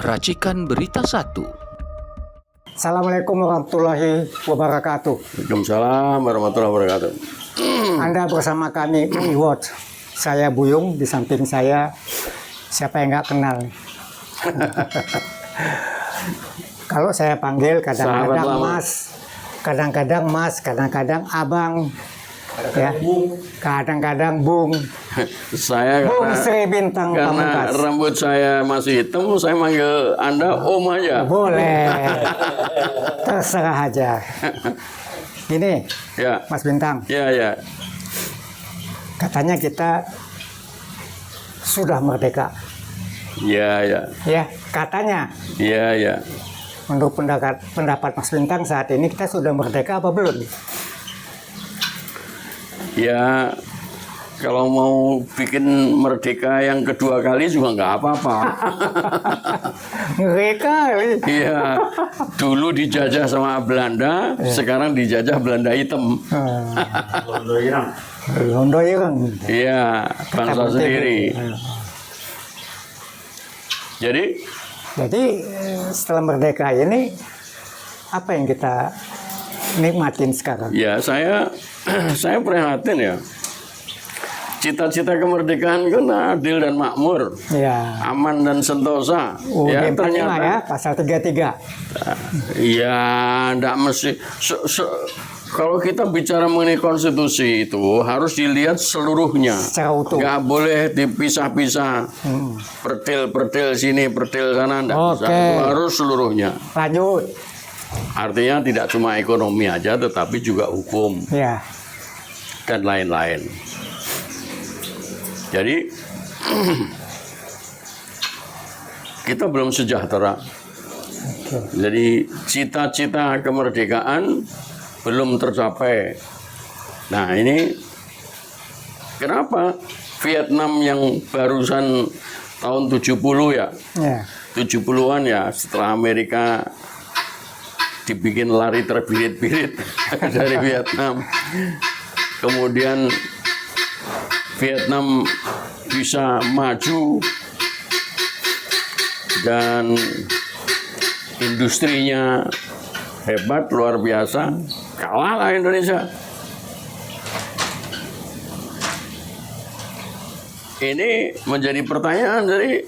Racikan Berita 1. Assalamualaikum warahmatullahi wabarakatuh. Waalaikumsalam warahmatullahi wabarakatuh. Anda bersama kami Watch. Saya Buyung, di samping saya siapa yang nggak kenal. Kalau saya panggil kadang-kadang Mas, kadang-kadang Abang, ya, kadang-kadang Bung. Saya Bung Sri Bintang karena Pamungkas. rambut saya masih hitam, saya manggil Anda Om aja. Boleh, terserah aja. Gini, Ya, Mas Bintang, ya. katanya kita sudah merdeka. Ya. Ya, katanya. Ya. Menurut pendapat Mas Bintang saat ini kita sudah merdeka apa belum? Ya, kalau mau bikin merdeka yang kedua kali juga nggak apa-apa. Mereka. Iya, dulu dijajah sama Belanda, sekarang dijajah Belanda hitam. Londo Ireng. Iya, bangsa sendiri. Jadi Setelah merdeka ini apa yang kita nikmatin sekarang? ya saya prihatin ya. Cita-cita kemerdekaan kan adil dan makmur, Ya. aman dan sentosa. Ya UUD 45 ternyata ya, pasal 33. ya enggak mesti kalau kita bicara mengenai konstitusi itu harus dilihat seluruhnya. Secara utuh. Nggak boleh dipisah-pisah. Pertil sini, pertil sana, enggak bisa. Oke. Itu harus seluruhnya. Lanjut. Artinya tidak cuma ekonomi aja, tetapi juga hukum Ya. dan lain-lain. Jadi kita belum sejahtera. Oke. Jadi cita-cita kemerdekaan belum tercapai. Nah ini kenapa Vietnam yang barusan tahun 70 ya, Ya. 70-an ya, setelah Amerika dibikin lari terbirit-birit dari Vietnam. Kemudian Vietnam bisa maju dan industrinya hebat, luar biasa. Kalah lah Indonesia. Ini menjadi pertanyaan, jadi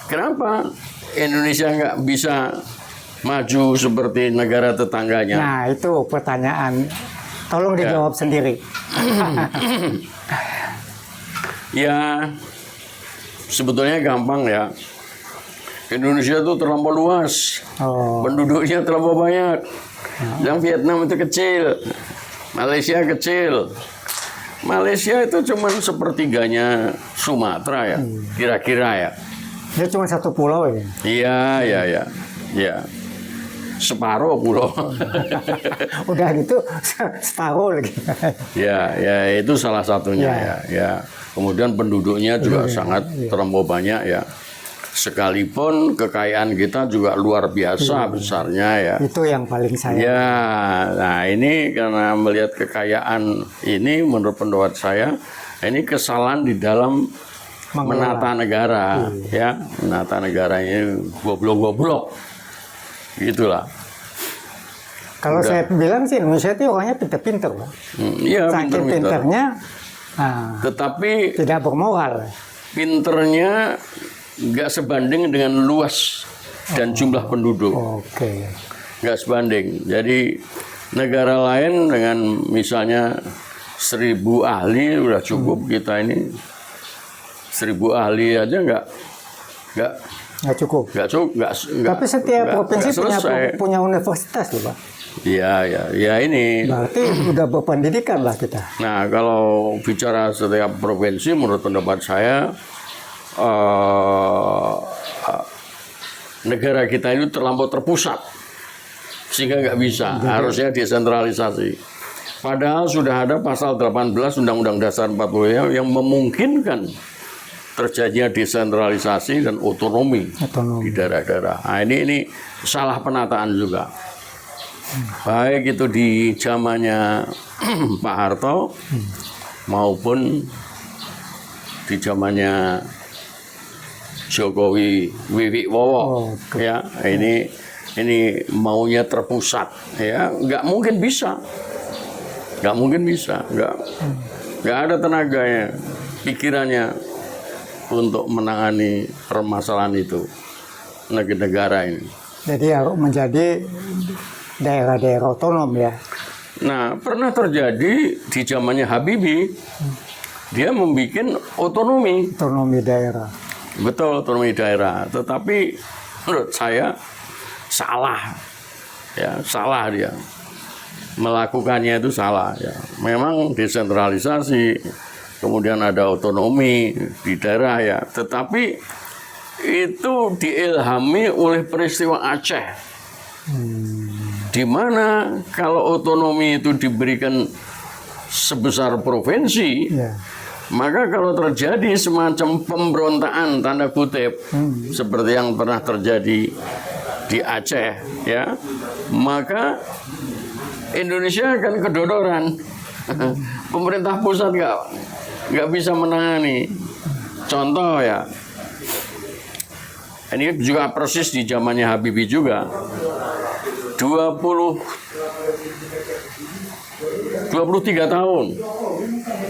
kenapa Indonesia nggak bisa maju seperti negara tetangganya? Nah, itu pertanyaan. Tolong dijawab sendiri. Ya, sebetulnya gampang ya. Indonesia itu terlampau luas, Oh. penduduknya terlampau banyak. Yang Vietnam itu kecil, Malaysia kecil. Malaysia itu cuma sepertiganya Sumatera ya, kira-kira ya. Dia cuma satu pulau ya. Iya. Separuh pulau. Udah gitu separuh lagi. Ya, itu salah satunya ya. Kemudian penduduknya juga sangat terlampau banyak ya. Sekalipun kekayaan kita juga luar biasa besarnya ya. Itu yang paling saya. Ya, nah ini karena melihat kekayaan ini menurut pendapat saya, ini kesalahan di dalam menata negara ya. Menata negara ini goblok-goblok. Gitulah. Kalau saya bilang sih Indonesia itu orangnya pinter-pinter. Iya, Saking pinter-pinter. pinternya, Tetapi tidak bermoral. pinternya nggak sebanding dengan luas dan jumlah penduduk. Oke. Nggak sebanding. Jadi negara lain dengan misalnya 1000 ahli udah cukup, kita ini 1000 ahli aja nggak Nggak cukup. Tapi setiap provinsi punya universitas loh, Pak. Iya ini. Berarti udah berpendidikan lah kita. Nah kalau bicara setiap provinsi, menurut pendapat saya negara kita ini terlampau terpusat sehingga nggak bisa. Harusnya desentralisasi. Padahal sudah ada pasal 18 Undang-Undang Dasar 45 yang memungkinkan terjadinya desentralisasi dan otonomi di daerah-daerah. Nah, ini salah penataan juga. Baik itu di zamannya Pak Harto maupun di zamannya Jokowi Wiwik Wowo, Oh, ya ini maunya terpusat, ya nggak mungkin bisa, nggak ada tenaganya, pikirannya untuk menangani permasalahan itu negara ini. Jadi harus menjadi daerah-daerah otonom ya. Nah, pernah terjadi di zamannya Habibie, dia membuat otonomi. Otonomi daerah. Betul, otonomi daerah. Tetapi menurut saya salah. Ya, salah dia. Melakukannya itu salah ya. Memang desentralisasi, kemudian ada otonomi di daerah ya. Tetapi itu diilhami oleh peristiwa Aceh. Di mana kalau otonomi itu diberikan sebesar provinsi, Ya. maka kalau terjadi semacam pemberontakan tanda kutip seperti yang pernah terjadi di Aceh, ya, maka Indonesia akan kedodoran. Pemerintah pusat nggak bisa menangani. Contoh ya, ini juga persis di zamannya Habibie juga. 23 tahun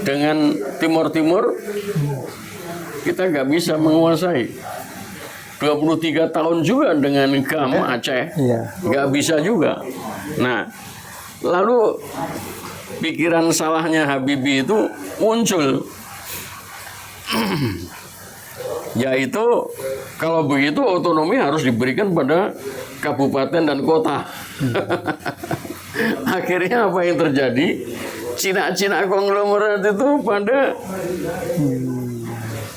dengan Timur kita nggak bisa menguasai. 23 tahun juga dengan GAM Aceh, Iya. nggak bisa juga. Nah, lalu pikiran salahnya Habibie itu muncul, yaitu kalau begitu otonomi harus diberikan pada kabupaten dan kota. Akhirnya apa yang terjadi? Cina-Cina konglomerat itu pada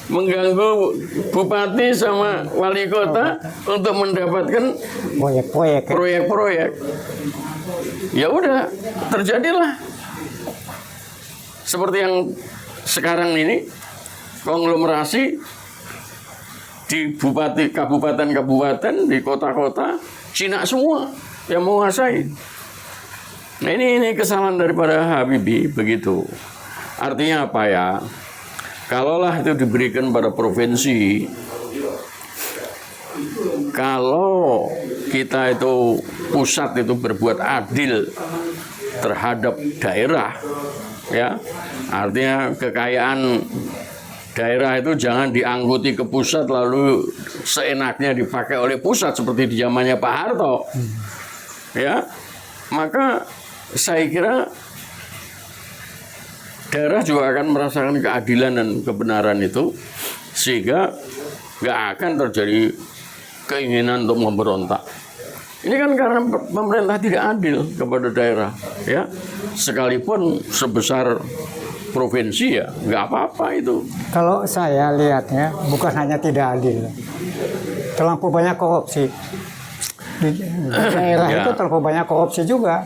mengganggu bupati sama wali kota untuk mendapatkan Proyek-proyek. Ya. proyek-proyek. Ya udah, terjadilah seperti yang sekarang ini, konglomerasi di bupati, kabupaten-kabupaten, di kota-kota, Cina semua yang menguasai. Nah ini kesalahan daripada Habibie begitu. Artinya apa ya? Kalaulah itu diberikan pada provinsi, kalau kita itu pusat itu berbuat adil terhadap daerah, ya, artinya kekayaan daerah itu jangan diangguti ke pusat lalu seenaknya dipakai oleh pusat seperti di zamannya Pak Harto, ya, maka saya kira daerah juga akan merasakan keadilan dan kebenaran itu, sehingga nggak akan terjadi keinginan untuk memberontak. Ini kan karena pemerintah tidak adil kepada daerah, ya, sekalipun sebesar provinsi ya nggak apa-apa itu. Kalau saya lihatnya bukan hanya tidak adil, terlampau banyak korupsi. Di daerah Ya. itu terlalu banyak korupsi juga.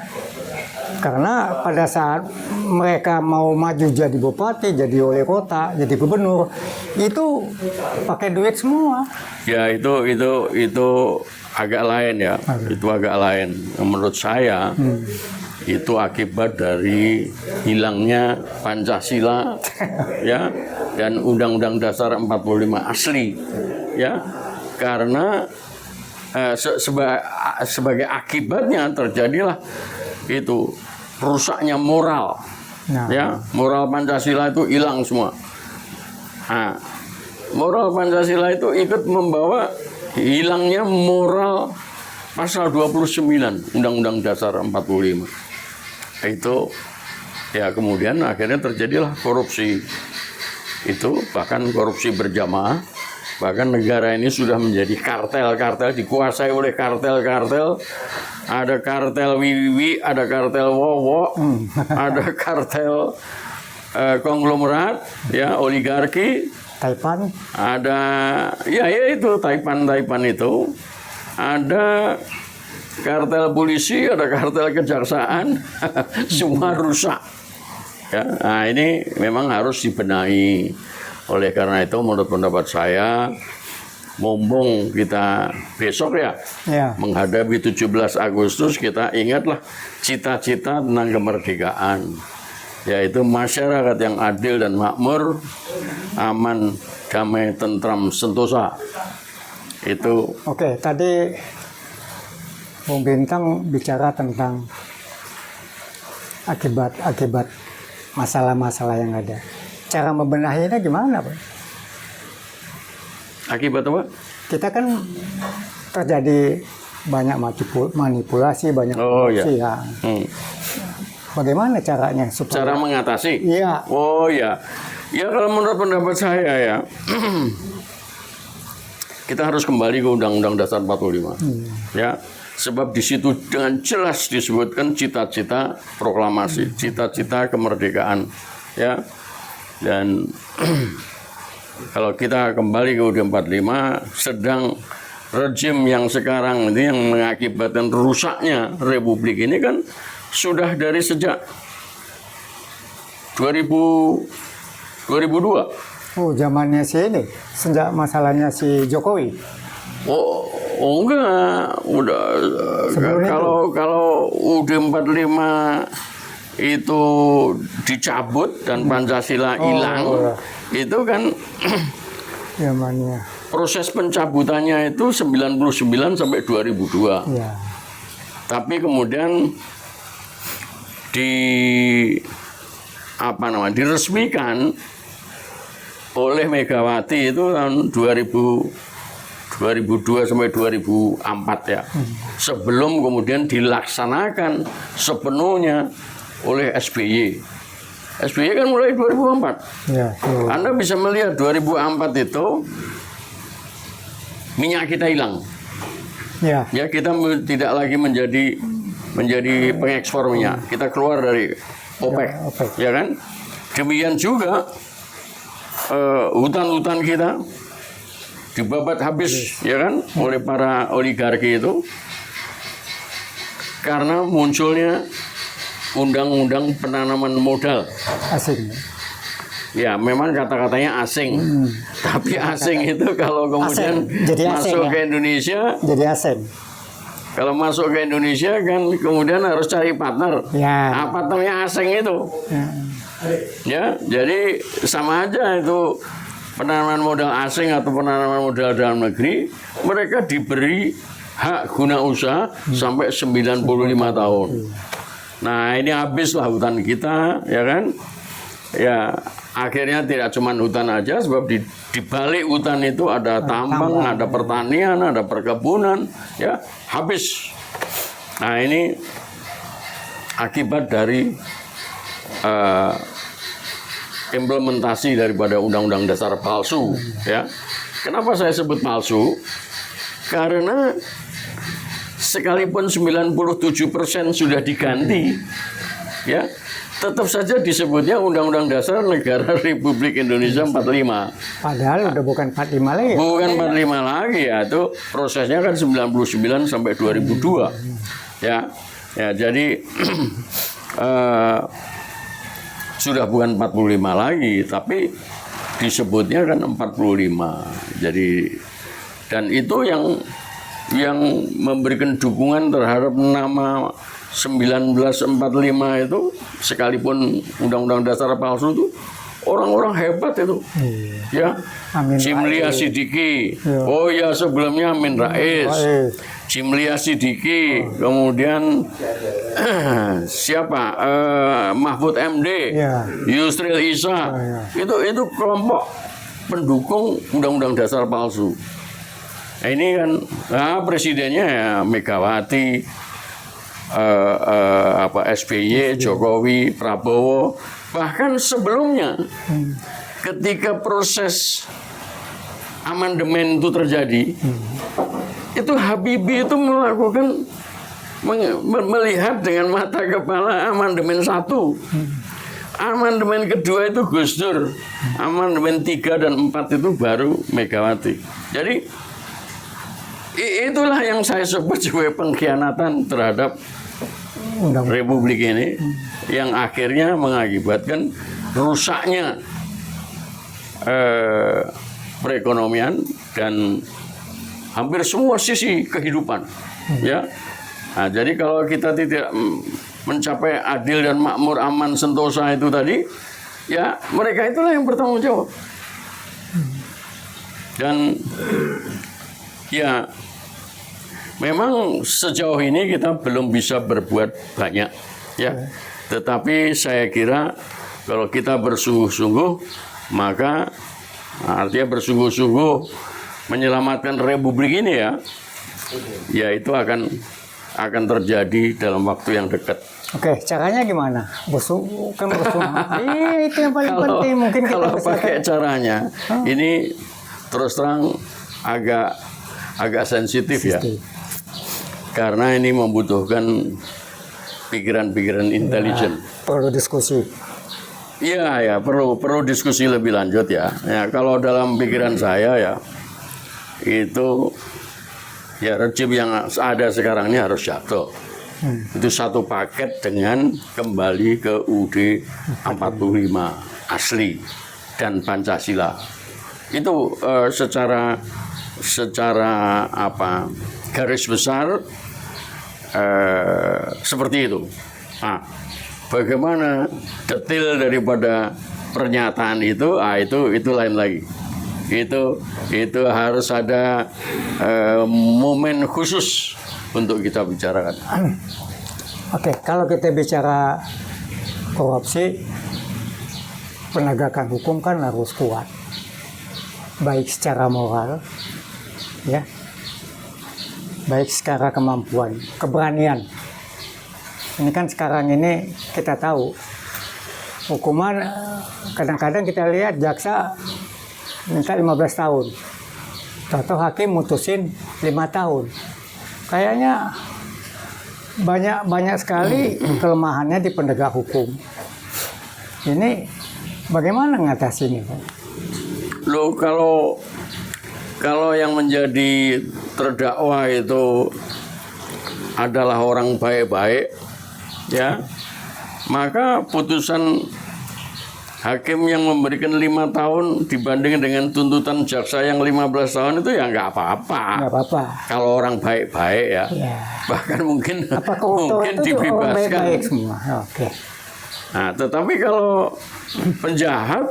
Karena pada saat mereka mau maju jadi bupati, jadi wali kota, jadi gubernur, itu pakai duit semua. Ya itu agak lain ya, itu agak lain. Menurut saya itu akibat dari hilangnya Pancasila, ya, dan Undang-Undang Dasar 45 asli, ya, karena sebagai akibatnya terjadilah itu rusaknya moral, Nah. ya, moral Pancasila itu hilang semua. Nah, moral Pancasila itu ikut membawa hilangnya moral pasal 29 Undang-Undang Dasar 45. Itu ya kemudian akhirnya terjadilah korupsi. Itu bahkan korupsi berjamaah. Bahkan negara ini sudah menjadi kartel-kartel, dikuasai oleh kartel-kartel. Ada kartel Wiwi, ada kartel Wowo, ada kartel konglomerat, ya, oligarki. Taipan, Ada ya itu Taipan itu, ada kartel polisi, ada kartel kejaksaan, semua rusak. Ya, nah ini memang harus dibenahi. Oleh karena itu menurut pendapat saya, mumpung kita besok ya, ya, menghadapi 17 Agustus, kita ingatlah cita-cita tentang kemerdekaan. yaitu masyarakat yang adil dan makmur, aman, damai, tentram, sentosa. Itu Oke, tadi Bung Bintang bicara tentang akibat masalah-masalah yang ada. Cara membenahinya gimana, Pak? akibat apa? Kita kan terjadi banyak manipulasi, banyak Oh ya. korupsi ya. Bagaimana caranya supaya Cara mengatasi? Iya. Oh ya. Ya kalau menurut pendapat saya ya, kita harus kembali ke Undang-Undang Dasar 45. Ya. Sebab di situ dengan jelas disebutkan cita-cita proklamasi, cita-cita kemerdekaan, ya. Dan kalau kita kembali ke UUD 45, sedang rejim yang sekarang ini yang mengakibatkan rusaknya Republik ini kan sudah dari sejak 2002. Oh, zamannya si ini, sejak masalahnya si Jokowi. Oh enggak, udah Sebelum itu? kalau UUD 45 itu dicabut dan Pancasila hilang, itu kan Zamannya. proses pencabutannya itu 99 sampai 2002. Ya. Tapi kemudian diresmikan oleh Megawati itu tahun 2002 sampai 2004 ya. Sebelum kemudian dilaksanakan sepenuhnya oleh SBY. SBY kan mulai 2004. Ya. Anda bisa melihat 2004 itu minyak kita hilang. Ya. Ya, kita tidak lagi menjadi pengekspor minyak. Kita keluar dari OPEC, Ya, OPEC. ya kan? Demikian juga hutan-hutan kita dibabat habis, ya kan, oleh para oligarki itu karena munculnya undang-undang penanaman modal. Asing. Ya, memang kata-katanya asing, tapi asing itu kalau kemudian Asing. Jadi asing, masuk ya? ke Indonesia. Jadi asing. Kalau masuk ke Indonesia kan kemudian harus cari partner. Ya. Nah, partnernya asing itu. Ya, jadi sama aja itu penanaman modal asing atau penanaman modal dalam negeri, mereka diberi hak guna usaha sampai 95 tahun. Nah, ini habislah hutan kita, ya kan? Ya, akhirnya tidak cuma hutan aja, sebab di balik hutan itu ada tambang, ada pertanian, ada perkebunan, ya, habis. Nah, ini akibat dari implementasi daripada Undang-Undang Dasar palsu, ya. Kenapa saya sebut palsu? Karena sekalipun 97% sudah diganti, ya, tetap saja disebutnya Undang-Undang Dasar Negara Republik Indonesia 45. Padahal udah bukan 45 lagi. Bukan 45 lagi ya, itu prosesnya kan 99 sampai 2002. Ya. Ya, jadi sudah bukan 45 lagi, tapi disebutnya kan 45. Jadi dan itu yang memberikan dukungan terhadap nama 1945 itu, sekalipun Undang-Undang Dasar palsu itu, orang-orang hebat itu. Ya, Amin Cimlia Rais. Sidiki. Oh ya, sebelumnya Amin Rais. Cimlia Sidiki, kemudian siapa? Mahfud MD, Ya. Yusril Isa. Itu kelompok pendukung Undang-Undang Dasar palsu. Nah, ini kan presidennya ya Megawati, SBY, Jokowi, Prabowo. Bahkan sebelumnya, ketika proses amandemen itu terjadi, itu Habibie itu melihat dengan mata kepala amandemen 1. Amandemen kedua itu Gus Dur. Amandemen 3 dan 4 itu baru Megawati. Jadi itulah yang saya sebut sebagai pengkhianatan terhadap Republik ini, yang akhirnya mengakibatkan rusaknya perekonomian dan hampir semua sisi kehidupan. Ya. Nah, jadi kalau kita tidak mencapai adil dan makmur, aman, sentosa itu tadi, ya mereka itulah yang bertanggung jawab. Dan ya memang sejauh ini kita belum bisa berbuat banyak, ya. Tetapi saya kira kalau kita bersungguh-sungguh, maka artinya bersungguh-sungguh menyelamatkan republik ini ya itu akan terjadi dalam waktu yang dekat. Oke, caranya gimana? Bersungguh. Itu yang paling penting. Mungkin kita kalau bisa pakai caranya, ini terus terang agak sensitif ya, karena ini membutuhkan pikiran-pikiran intelijen. Perlu diskusi. Iya, perlu diskusi lebih lanjut ya. Ya, kalau dalam pikiran saya ya, itu ya rejim yang ada sekarang ini harus jatuh. Itu satu paket dengan kembali ke UUD 45 asli dan Pancasila. Itu secara garis besar seperti itu. Nah, bagaimana detail daripada pernyataan itu, itu lain lagi. Itu harus ada momen khusus untuk kita bicarakan. Oke, kalau kita bicara korupsi, penegakan hukum kan harus kuat, baik secara moral, ya, baik secara kemampuan, keberanian. Ini kan sekarang ini kita tahu hukuman, kadang-kadang kita lihat jaksa minta 15 tahun, atau hakim mutusin 5 tahun. Kayaknya banyak sekali kelemahannya di penegak hukum. Ini bagaimana ngatasinnya, Pak? Loh, kalau yang menjadi terdakwa itu adalah orang baik-baik, ya, maka putusan hakim yang memberikan 5 tahun dibanding dengan tuntutan jaksa yang 15 tahun itu ya nggak apa-apa. Nggak apa-apa. Kalau orang baik-baik ya. Bahkan mungkin dibebaskan. Baik-baik semua. Oke. Nah, tetapi kalau penjahat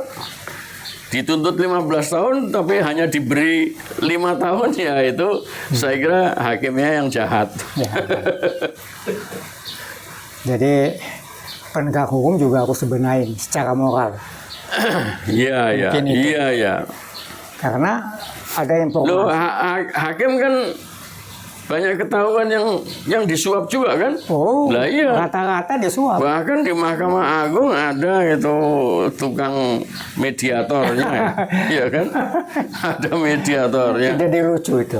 dituntut 15 tahun tapi hanya diberi 5 tahun, ya itu saya kira hakimnya yang jahat. Ya. Jadi penegak hukum juga harus dibenahin secara moral. Iya. Karena ada informasi. Loh, hakim kan banyak ketahuan yang disuap juga kan? Oh, lah iya. Rata-rata disuap. Bahkan di Mahkamah Agung ada itu tukang mediatornya, iya kan? Ada mediatornya. Jadi lucu itu.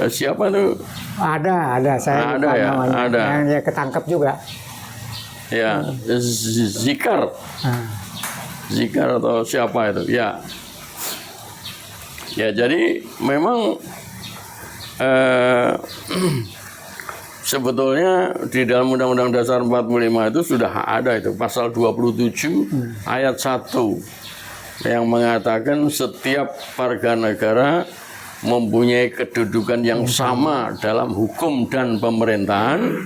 Siapa tuh? Ada saya ada ya, namanya. ada. Yang dia ketangkep juga. Ya, Zikar. Zikar atau siapa itu? Ya. Ya, jadi memang sebetulnya di dalam Undang-Undang Dasar 45 itu sudah ada itu pasal 27 ayat 1 yang mengatakan setiap warga negara mempunyai kedudukan yang sama dalam hukum dan pemerintahan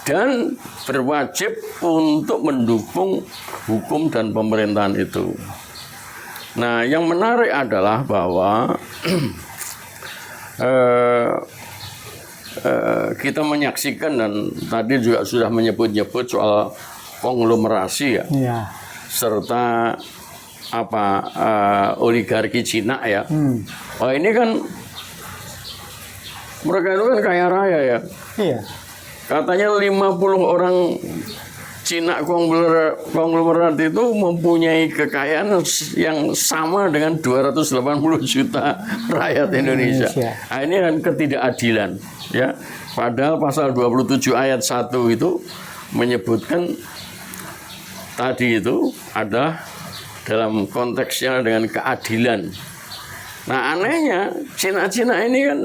dan berwajib untuk mendukung hukum dan pemerintahan itu. Nah, yang menarik adalah bahwa kita menyaksikan dan tadi juga sudah menyebut-nyebut soal konglomerasi ya. Serta oligarki Cina ya. Oh, ini kan mereka itu kan kaya raya ya. Iya. Katanya 50 orang Cina konglomerat itu mempunyai kekayaan yang sama dengan 280 juta rakyat Indonesia. Nah, ini kan ketidakadilan ya. Padahal pasal 27 ayat 1 itu menyebutkan tadi itu ada dalam konteksnya dengan keadilan. Nah, anehnya Cina-Cina ini kan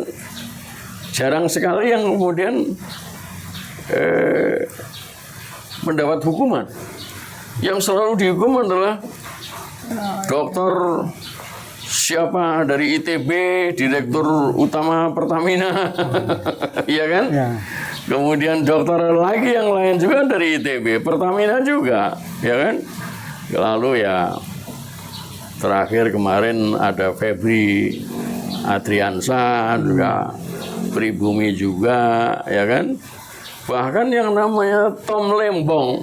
jarang sekali yang kemudian mendapat hukuman. Yang selalu dihukum adalah dokter siapa dari ITB, direktur utama Pertamina, iya kan? Ya. Kemudian dokter lagi yang lain juga dari ITB, Pertamina juga, ya kan? Lalu ya terakhir kemarin ada Febri Adriansa juga, Pribumi juga, ya kan? Bahkan yang namanya Tom Lembong,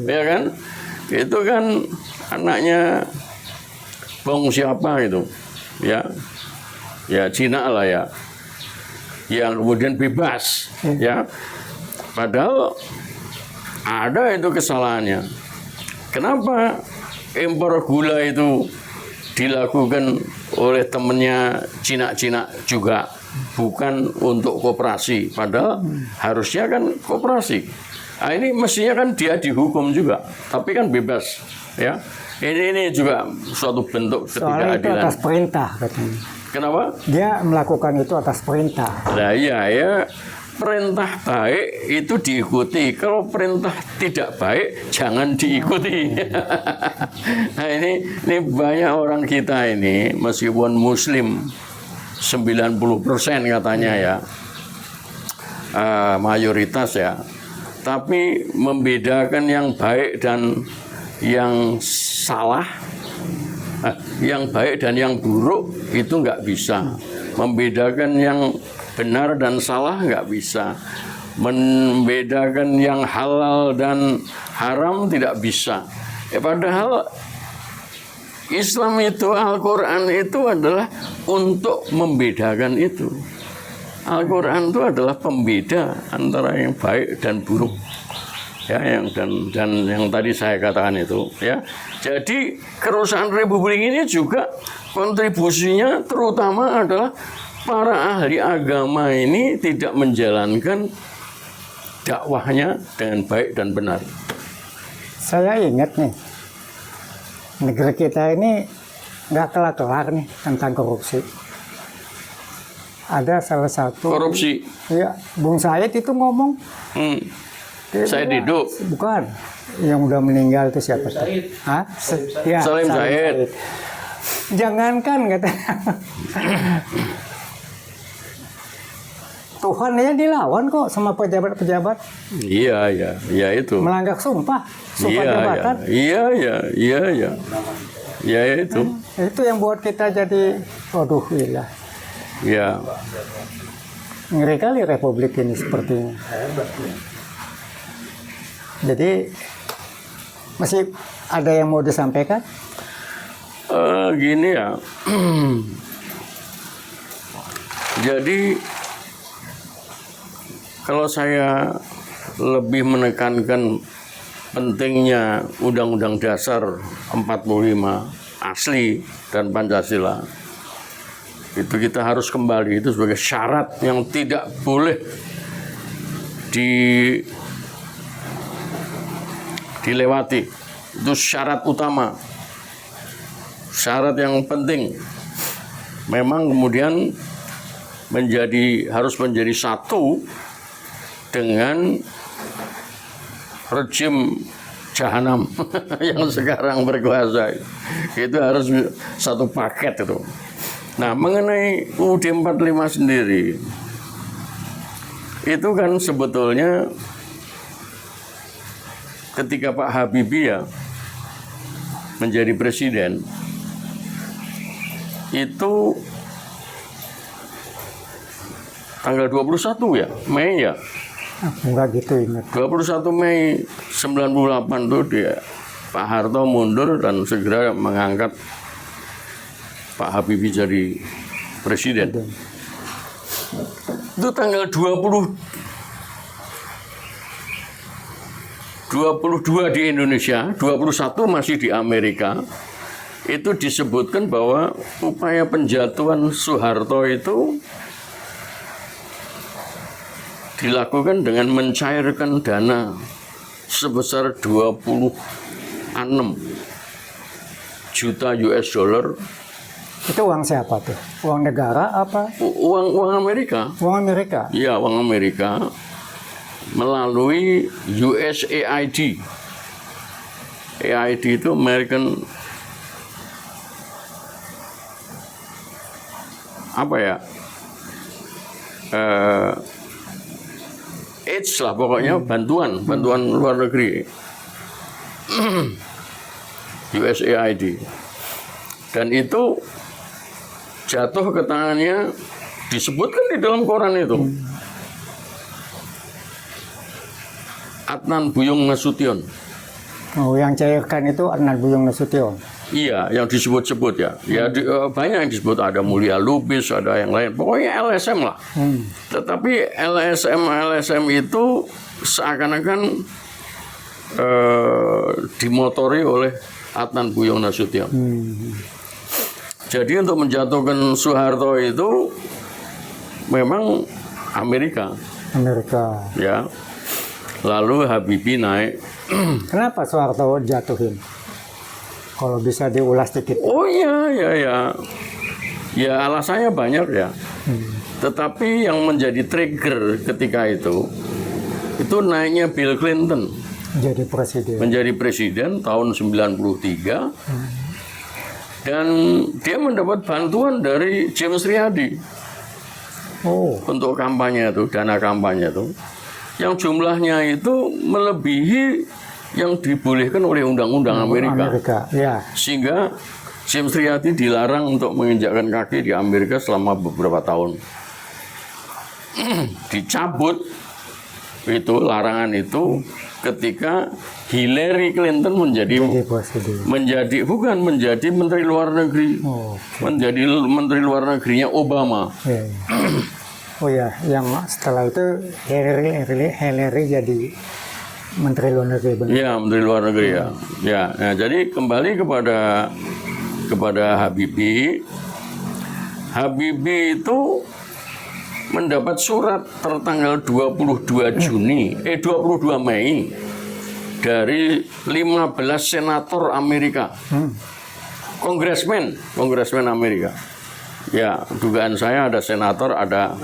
ya kan? Itu kan anaknya Bong siapa itu, ya, ya Cina lah ya, yang kemudian bebas, ya. Padahal ada itu kesalahannya. Kenapa impor gula itu dilakukan oleh temennya Cina-Cina juga, bukan untuk koperasi, padahal harusnya kan koperasi. Nah, ini mestinya kan dia dihukum juga, tapi kan bebas, ya. Ini juga suatu bentuk Soalnya itu ketidakadilan. atas perintah katanya. Kenapa? Dia melakukan itu atas perintah. Nah iya ya, perintah baik itu diikuti. Kalau perintah tidak baik jangan diikuti. Nah ini banyak orang kita ini meskipun Muslim 90% katanya ya, mayoritas ya, tapi membedakan yang baik dan yang salah, yang baik dan yang buruk itu nggak bisa. Membedakan yang benar dan salah nggak bisa. Membedakan yang halal dan haram tidak bisa. Padahal Islam itu, Al-Quran itu adalah untuk membedakan itu. Al-Quran itu adalah pembeda antara yang baik dan buruk. Ya, dan yang tadi saya katakan itu, ya. Jadi kerusakan Republik ini juga kontribusinya terutama adalah para ahli agama ini tidak menjalankan dakwahnya dengan baik dan benar. Saya ingat nih, negeri kita ini nggak kelar-kelar nih tentang korupsi. Ada salah satu Korupsi. ya, Bung Said itu ngomong. Saya Dido. Bukan, yang udah meninggal itu siapa? Hah? Ya, Salim Said. Jangankan katanya. Tuhan aja dilawan kok sama pejabat-pejabat. Iya, iya, iya itu. Melanggar sumpah jabatan. Iya. Ya itu. Itu yang buat kita jadi, waduh, gila. Ya. Ngeri kali Republik ini sepertinya. Jadi masih ada yang mau disampaikan? Gini ya. Jadi kalau saya lebih menekankan pentingnya Undang-Undang Dasar 45 asli dan Pancasila, itu kita harus kembali itu sebagai syarat yang tidak boleh dilewati. Itu syarat utama, syarat yang penting. Memang kemudian harus menjadi satu dengan rejim jahanam yang sekarang berkuasa. Itu harus satu paket itu. Nah, mengenai UUD 45 sendiri, itu kan sebetulnya ketika Pak Habibie ya menjadi presiden, itu tanggal 21 ya, Mei ya. Enggak gitu ingat. 21 Mei 98 tuh dia Pak Harto mundur dan segera mengangkat Pak Habibie jadi presiden. Itu tanggal 22 di Indonesia, 21 masih di Amerika. Itu disebutkan bahwa upaya penjatuhan Soeharto itu dilakukan dengan mencairkan dana sebesar 26 juta US dollar. Itu uang siapa tuh? Uang negara apa? Uang Amerika. Uang Amerika. Iya, uang Amerika melalui USAID. AID itu American AIDS lah pokoknya, bantuan luar negeri. USAID. Dan itu jatuh ke tangannya, disebutkan di dalam koran itu. Adnan Buyung Nasution. Oh, yang cairkan itu Adnan Buyung Nasution. Iya, yang disebut-sebut ya. Banyak yang disebut, ada Mulia Lubis, ada yang lain. Pokoknya LSM lah. Tetapi LSM itu seakan-akan dimotori oleh Adnan Buyung Nasution. Jadi untuk menjatuhkan Soeharto itu memang Amerika. Ya. Lalu Habibie naik. Kenapa Soeharto jatuhin? Kalau bisa diulas sedikit. Oh iya. Ya alasannya banyak ya. Tetapi yang menjadi trigger ketika itu naiknya Bill Clinton. Menjadi presiden tahun 93. Dan dia mendapat bantuan dari James Riyadi. Untuk kampanye itu, dana kampanye itu. Yang jumlahnya itu melebihi yang dibolehkan oleh undang-undang Amerika. Ya. Sehingga James Riyadi dilarang untuk menginjakkan kaki di Amerika selama beberapa tahun. Dicabut itu larangan itu ketika Hillary Clinton menjadi menteri luar negeri. Menjadi menteri luar negerinya Obama. Oh ya, yang setelah itu Hillary jadi menteri luar negeri, benar? Iya, menteri luar negeri ya. Ya, nah, jadi kembali kepada Habibie. Habibie itu mendapat surat tertanggal 22 Mei dari 15 senator Amerika. Kongresmen Amerika. Ya, dugaan saya ada senator, ada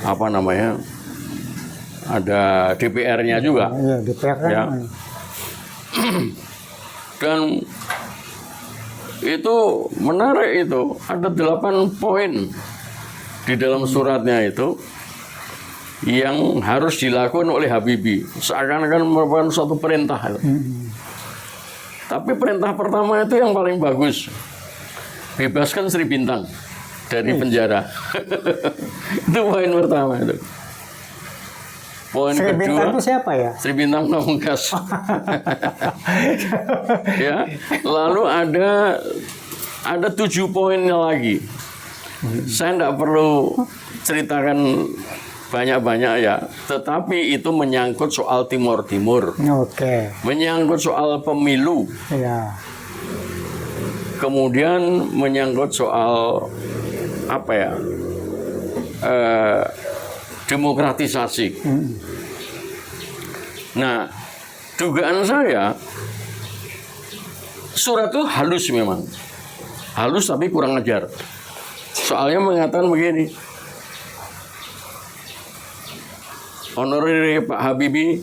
apa namanya? Ada DPR-nya juga. Iya, DPR kan. Ya. Dan itu menarik itu, ada 8 poin di dalam suratnya itu yang harus dilakukan oleh Habibie, seakan-akan merupakan suatu perintah. Tapi perintah pertama itu yang paling bagus, bebaskan Sri Bintang dari penjara. Itu poin pertama itu. Poin Sri kedua, Bintang itu siapa ya? Sri Bintang Pamungkas. Ya, lalu ada 7 poinnya lagi. Saya tidak perlu ceritakan banyak-banyak ya, tetapi itu menyangkut soal Timur. Menyangkut soal pemilu. Ya. Kemudian menyangkut soal apa ya? Demokratisasi. Nah, dugaan saya surat itu halus memang. Halus tapi kurang ajar. Soalnya mengatakan begini. Honorer Pak Habibie,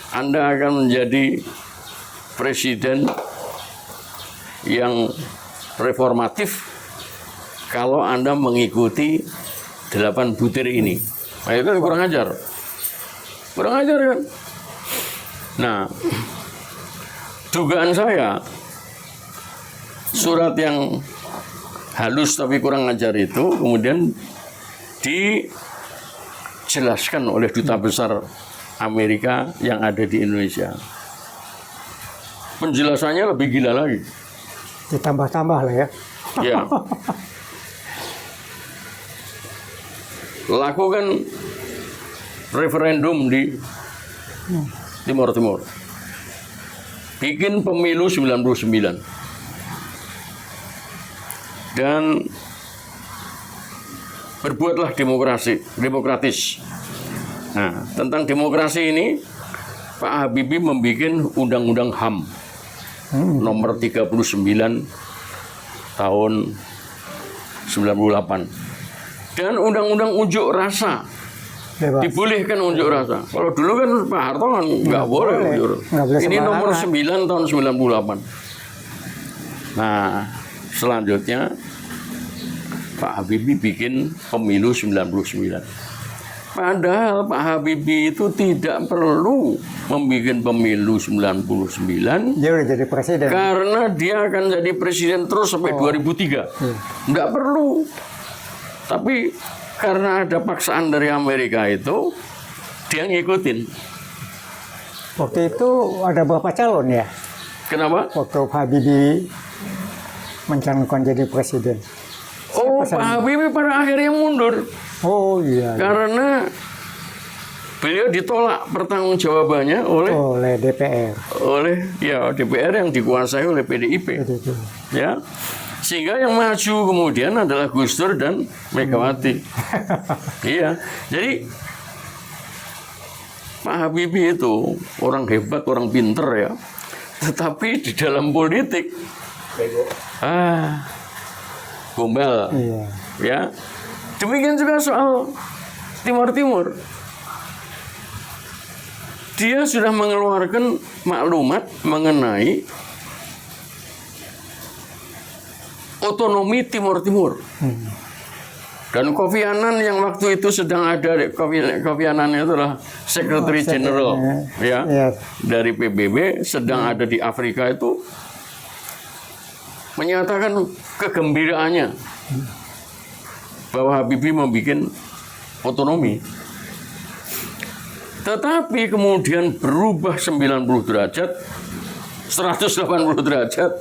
Anda akan menjadi presiden yang reformatif kalau Anda mengikuti 8 butir ini. Nah, itu kurang ajar. Kurang ajar kan? Nah, dugaan saya surat yang halus tapi kurang ajar itu kemudian dijelaskan oleh Duta Besar Amerika yang ada di Indonesia. Penjelasannya lebih gila lagi. Ditambah-tambah lah ya. Ya. Lakukan referendum di Timur Timur. Bikin pemilu 99. Dan berbuatlah demokratis. Nah, tentang demokrasi ini Pak Habibie membuat undang-undang HAM nomor 39 tahun 98. Dan undang-undang unjuk rasa. Bebas. Dibolehkan unjuk rasa. Kalau dulu kan Pak Harto kan nggak boleh unjuk rasa. Ini nomor 9 tahun 98. Nah, selanjutnya Pak Habibie bikin pemilu 99. Padahal Pak Habibie itu tidak perlu membuat pemilu 99 Dia udah jadi presiden. karena dia akan jadi presiden terus sampai 2003. Nggak perlu. Tapi karena ada paksaan dari Amerika itu, dia ngikutin. Waktu itu ada berapa calon ya? Kenapa? Waktu Habibie mencalonkan jadi presiden. Oh, Pak Habibie pada akhirnya mundur. Oh iya. Karena beliau ditolak pertanggungjawabannya Oleh DPR. oleh DPR yang dikuasai oleh PDIP. Itu. Ya. Sehingga yang maju kemudian adalah Gus Dur dan Megawati. Iya. Jadi Pak Habibie itu orang hebat, orang pinter ya. Tetapi di dalam politik gombal. Iya. Ya. Demikian juga soal Timur Timur. Dia sudah mengeluarkan maklumat mengenai otonomi Timur Timur. Dan Kofi Annan yang waktu itu sedang ada, Kofi Annan itu adalah Secretary General ya, dari PBB, sedang ada di Afrika itu, menyatakan kegembiraannya bahwa Habibie membuat otonomi. Tetapi kemudian berubah 90 derajat, 180 derajat,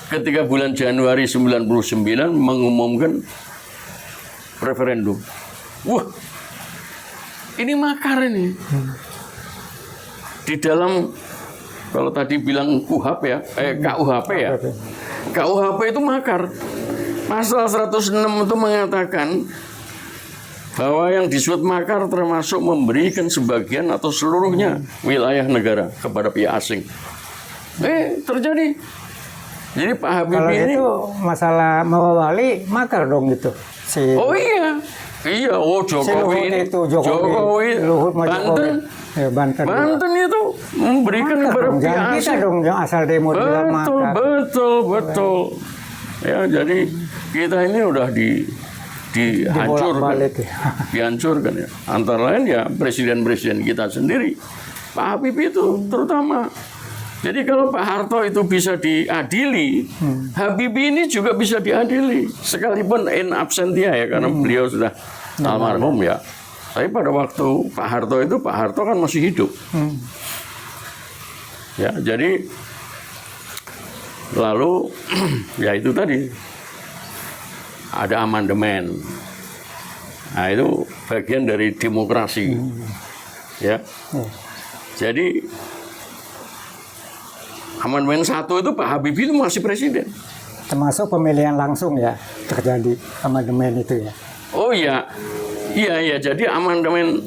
ketika bulan Januari 99 mengumumkan referendum. Wah, ini makar ini. Di dalam, kalau tadi bilang KUHP ya, KUHP ya, KUHP itu makar. Pasal 106 itu mengatakan bahwa yang disebut makar termasuk memberikan sebagian atau seluruhnya wilayah negara kepada pihak asing. Terjadi. Jadi Pak Habibie Kalau ini, itu masalah mewali makar dong gitu. oh iya, Jokowi ini, Jokowi, Luhut Banten, Banten itu memberikan kepada pihak kita asing. dong yang asal demo bilang makar. Betul. Ya, jadi kita ini udah dihancurkan, dihancurkan ya. Antara lain ya presiden-presiden kita sendiri, Pak Habibie itu terutama. Jadi kalau Pak Harto itu bisa diadili, Habibie ini juga bisa diadili, sekalipun in absentia ya, karena beliau sudah almarhum ya. Tapi pada waktu Pak Harto kan masih hidup. Ya, jadi lalu ya itu tadi ada amandemen. Nah, itu bagian dari demokrasi. Ya. Jadi amandemen 1 itu Pak Habibie itu masih presiden. Termasuk pemilihan langsung ya terjadi amandemen itu ya. Oh iya. Iya, jadi amandemen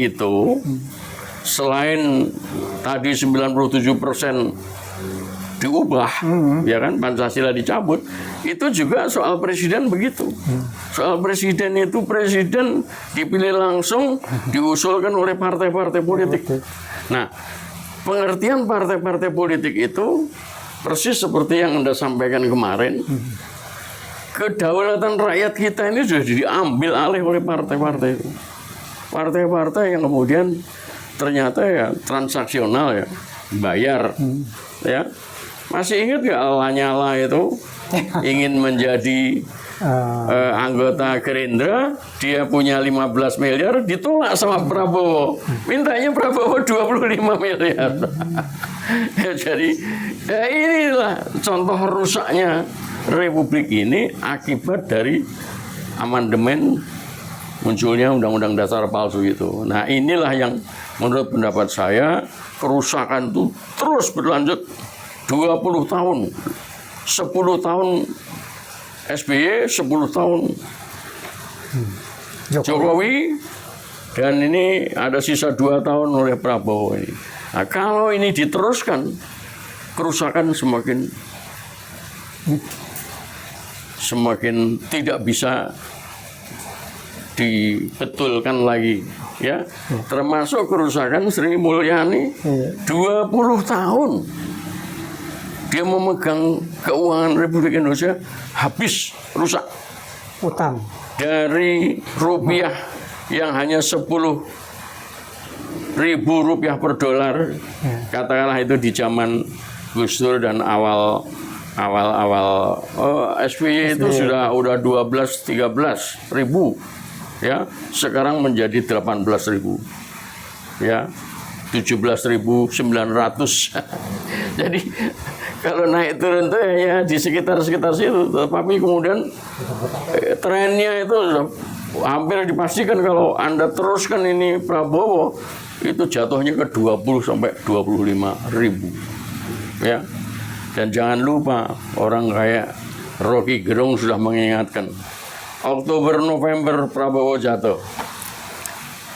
itu selain tadi 97% diubah, ya kan, Pancasila dicabut, itu juga soal presiden begitu. Soal presiden itu presiden dipilih langsung, diusulkan oleh partai-partai politik. Nah, pengertian partai-partai politik itu persis seperti yang Anda sampaikan kemarin. Kedaulatan rakyat kita ini sudah diambil alih oleh partai-partai itu. Partai-partai yang kemudian ternyata ya transaksional ya, bayar. Ya. Masih ingat nggak Lanyala itu ingin menjadi anggota Gerindra, dia punya 15 miliar, ditolak sama Prabowo. Mintanya Prabowo 25 miliar. Jadi ya inilah contoh rusaknya Republik ini akibat dari amandemen munculnya Undang-Undang Dasar palsu itu. Nah, inilah yang menurut pendapat saya kerusakan itu terus berlanjut 20 tahun. 10 tahun SBY, 10 tahun Jokowi, dan ini ada sisa 2 tahun oleh Prabowo ini. Nah, kalau ini diteruskan, kerusakan semakin tidak bisa dibetulkan lagi, ya. Termasuk kerusakan Sri Mulyani 20 tahun dia memegang keuangan Republik Indonesia habis, rusak. Utang. Dari rupiah yang hanya 10.000 rupiah per dolar, katakanlah itu di zaman Gus Dur dan awal SBY itu sudah 12-13 ribu, ya, sekarang menjadi 18.000, ya, 17.900. Jadi kalau naik turun tuh ya di sekitar situ, tapi kemudian trennya itu hampir dipastikan kalau Anda teruskan ini Prabowo itu jatuhnya ke 20 sampai 25 ribu, ya. Dan jangan lupa orang kayak Rocky Gerung sudah mengingatkan, Oktober November Prabowo jatuh.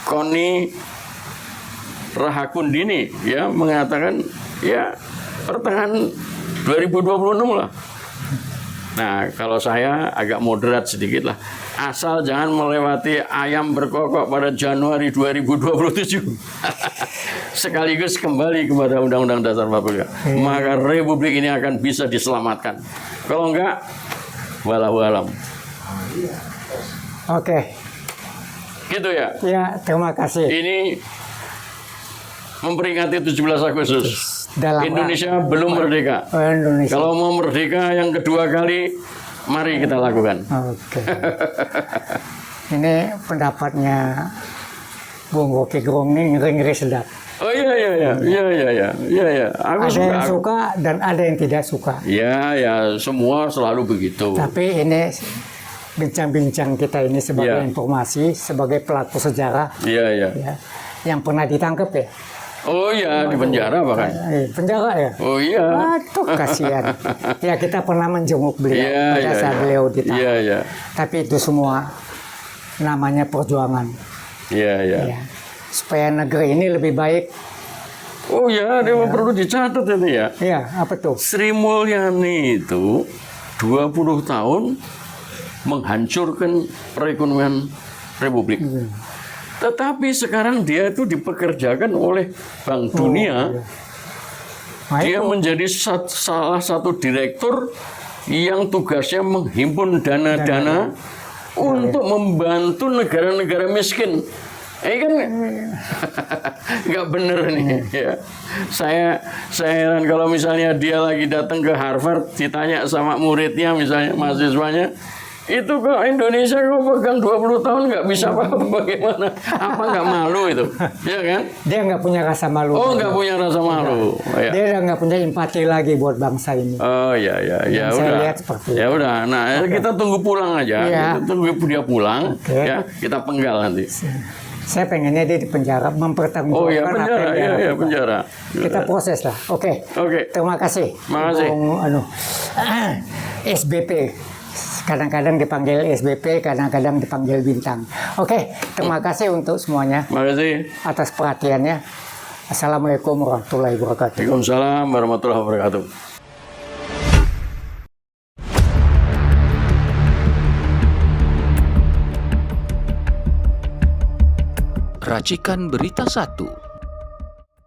Koni Rahakundini ya mengatakan ya pertengahan 2026 lah. Nah, kalau saya agak moderat sedikit lah. Asal jangan melewati ayam berkokok pada Januari 2027. Sekaligus kembali kepada Undang-Undang Dasar 45. Maka Republik ini akan bisa diselamatkan. Kalau enggak, walau alam. Oke. Gitu ya. Ya, terima kasih. Ini memperingati 17 Agustus. Indonesia belum merdeka. Indonesia. Kalau mau merdeka yang kedua kali, mari kita lakukan. Oke. Ini pendapatnya Bung Rocky Gerung ini ngeri-ngeri sedap. Oh iya. Aku Ada yang suka dan ada yang tidak suka. Ya, semua selalu begitu. Tapi ini bincang-bincang kita ini sebagai informasi, sebagai pelaku sejarah. Iya. Ya, yang pernah ditangkap ya. Oh iya, di penjara bahkan. Penjara ya? Oh iya. Aduh, kasihan. Ya, kita pernah menjenguk beliau pada saat beliau ditangkap. Iya. Tapi itu semua namanya perjuangan. Iya. Ya. Supaya negeri ini lebih baik. Oh iya, dia perlu dicatat itu ya. Iya, apa tuh? Sri Mulyani itu 20 tahun menghancurkan perekonomian Republik. Tetapi sekarang dia itu dipekerjakan oleh Bank Dunia. Nah, Dia itu. menjadi salah satu direktur yang tugasnya menghimpun dana-dana untuk membantu negara-negara miskin. Kan nggak bener nih. Ya. Saya heran kalau misalnya dia lagi datang ke Harvard, ditanya sama muridnya misalnya, mahasiswanya, itu kok Indonesia kok pegang 20 tahun nggak bisa apa-apa, bagaimana? Apa nggak malu itu? Ya kan? Dia nggak punya rasa malu. Oh, nggak punya rasa malu. Ya. Dia udah nggak punya empati lagi buat bangsa ini. Oh ya Yang udah. saya lihat seperti itu. Ya udah. Nah, kita tunggu pulang aja. Iya. Kita tunggu dia pulang. Oke. Ya, kita penggal nanti. Saya pengennya dia di penjara mempertanggungjawabkan Oh ya, apa penjara. yang dia Iya, lakukan. penjara. Kita proses lah. Oke. Terima kasih. Makasih. SBP. Kadang-kadang dipanggil SBP, kadang-kadang dipanggil Bintang. Oke, terima kasih untuk semuanya Makasih. atas perhatiannya. Assalamualaikum warahmatullahi wabarakatuh. Waalaikumsalam warahmatullahi wabarakatuh. Racikan Berita 1